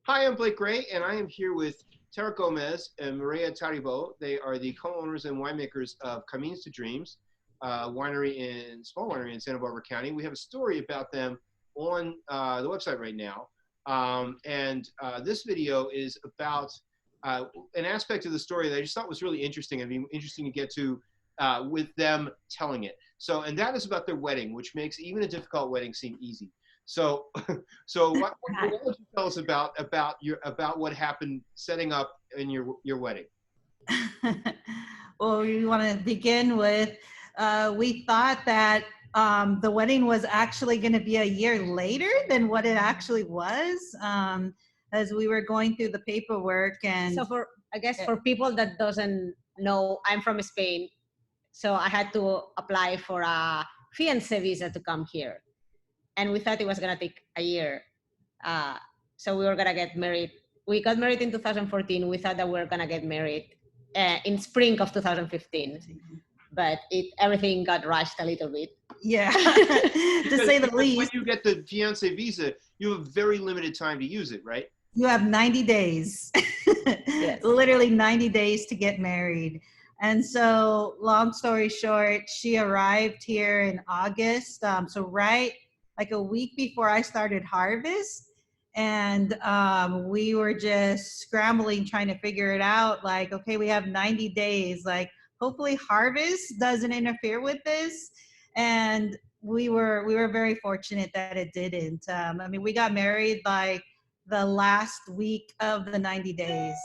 Hi, I'm Blake Gray, and I am here with Tara Gomez and Mireia Taribo. They are the co-owners and winemakers of Camins to Dreams, small winery in Santa Barbara County. We have a story about them on the website right now. This video is about an aspect of the story that I just thought was really interesting. I mean, interesting to get to with them telling it. And that is about their wedding, which makes even a difficult wedding seem easy. So what would you tell us about what happened setting up in your wedding? Well, we want to begin with, we thought that the wedding was actually going to be a year later than what it actually was, as we were going through the paperwork. And so for people that doesn't know, I'm from Spain, so I had to apply for a fiancé visa to come here. And we thought it was going to take a year. So we were going to get married. We got married in 2014. We thought that we were going to get married in spring of 2015. But everything got rushed a little bit. Yeah, to say the least. When you get the fiancé visa, you have very limited time to use it, right? You have 90 days. Yes. Literally 90 days to get married. And so, long story short, she arrived here in August. So right like a week before I started harvest, and we were just scrambling, trying to figure it out. Like, okay, we have 90 days. Like, hopefully harvest doesn't interfere with this. And we were very fortunate that it didn't. I mean, we got married like the last week of the 90 days.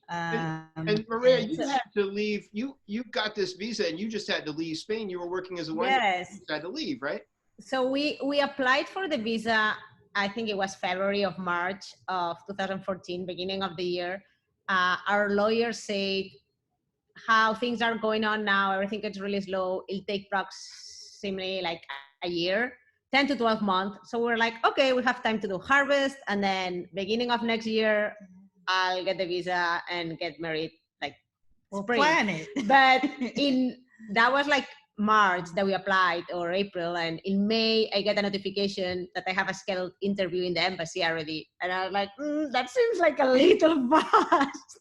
And Mireia, you had to leave. You got this visa, and you just had to leave Spain. You were working as a winemaker. Yes. You had to leave, right? So we applied for the visa. I think it was February or March of 2014, beginning of the year. Our lawyer said how things are going on now. Everything is really slow. It'll take approximately like a year, 10 to 12 months. So we're like, okay, we have time to do harvest, and then beginning of next year, I'll get the visa and get married like we'll spring. Plan it. But that was like March that we applied, or April, and in May I get a notification that I have a scheduled interview in the embassy already, and I was like, that seems like a little fast.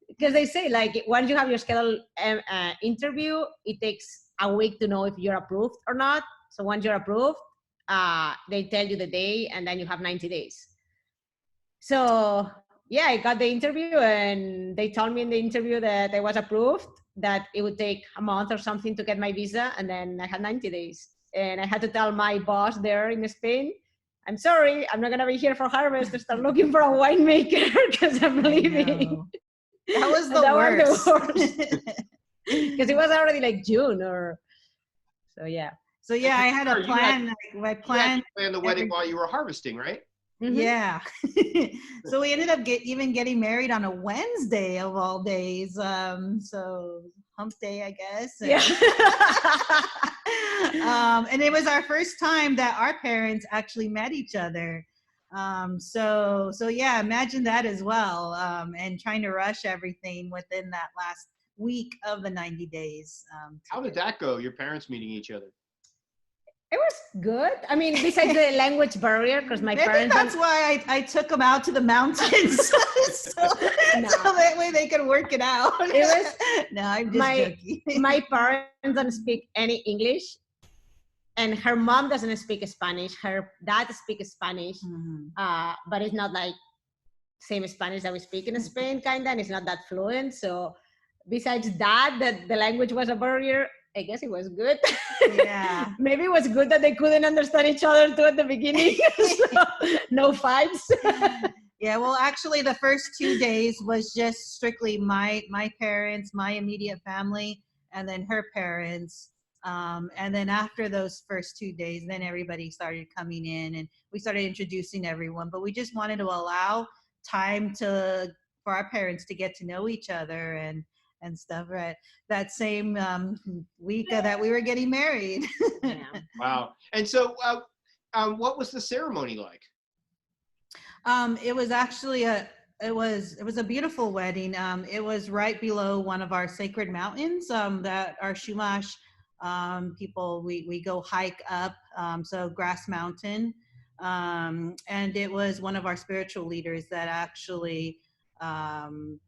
Because they say like once you have your scheduled interview, it takes a week to know if you're approved or not. So once you're approved, they tell you the day, and then you have 90 days. So yeah, I got the interview, and they told me in the interview that I was approved, that it would take a month or something to get my visa, and then I had 90 days. And I had to tell my boss there in Spain, I'm sorry, I'm not going to be here for harvest to start looking for a winemaker because I'm leaving. That was the worst. Because it was already like June so yeah. So yeah, I had a plan. You had to plan the wedding while you were harvesting, right? Mm-hmm. Yeah. So we ended up even getting married on a Wednesday of all days. So hump day, I guess. Yeah. And it was our first time that our parents actually met each other. So yeah, imagine that as well. And trying to rush everything within that last week of the 90 days. How did that go, your parents meeting each other? It was good. I mean, besides the language barrier, because my parents. That's why I took them out to the mountains, so that way they could work it out. It was no, I'm just joking. My parents don't speak any English, and her mom doesn't speak Spanish. Her dad speaks Spanish, but it's not like same Spanish that we speak in Spain, kinda, and it's not that fluent. So, besides that the language was a barrier. I guess it was good. Yeah. Maybe it was good that they couldn't understand each other too at the beginning. So, no fights. Yeah, well, actually, the first 2 days was just strictly my parents, my immediate family, and then her parents. And then after those first 2 days, then everybody started coming in, and we started introducing everyone. But we just wanted to allow time for our parents to get to know each other and stuff, right? That same week that we were getting married. Yeah. Wow. And so what was the ceremony like? It was actually it was a beautiful wedding. It was right below one of our sacred mountains that our Chumash people, we go hike up. So Grass Mountain. And it was one of our spiritual leaders that actually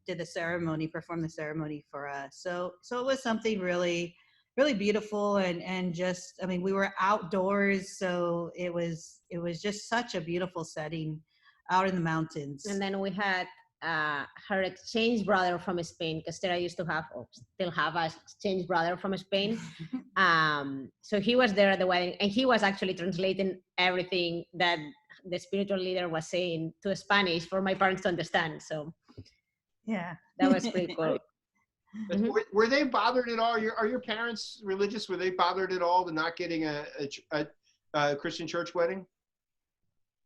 did the ceremony, performed the ceremony for us. So it was something really, really beautiful, and just, I mean, we were outdoors, so it was just such a beautiful setting out in the mountains. And then we had her exchange brother from Spain, because Tara used to have, or still have, a exchange brother from Spain. So he was there at the wedding, and he was actually translating everything that the spiritual leader was saying to Spanish for my parents to understand. So yeah, that was pretty cool. Mm-hmm. Were they bothered at all? Are your parents religious? Were they bothered at all to not getting a Christian church wedding?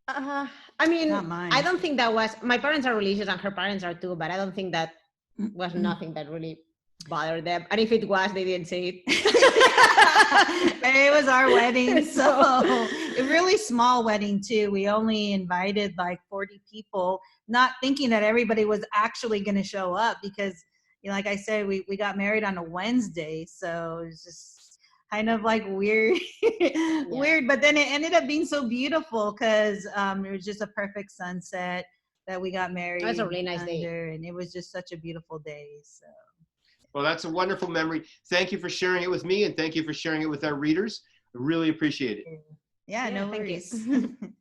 I mean, I don't think that was, my parents are religious and her parents are too, but I don't think that was nothing that really bothered them. And if it was, they didn't say it. It was our wedding, so a really small wedding too. We only invited like 40 people, not thinking that everybody was actually going to show up, because, you know, like I said, we got married on a Wednesday, so it was just kind of like weird. Weird, but then it ended up being so beautiful, because it was just a perfect sunset that we got married. It was a really nice day, and it was just such a beautiful day. So, well, that's a wonderful memory. Thank you for sharing it with me, and thank you for sharing it with our readers. I really appreciate it. Yeah, no worries. Thank you.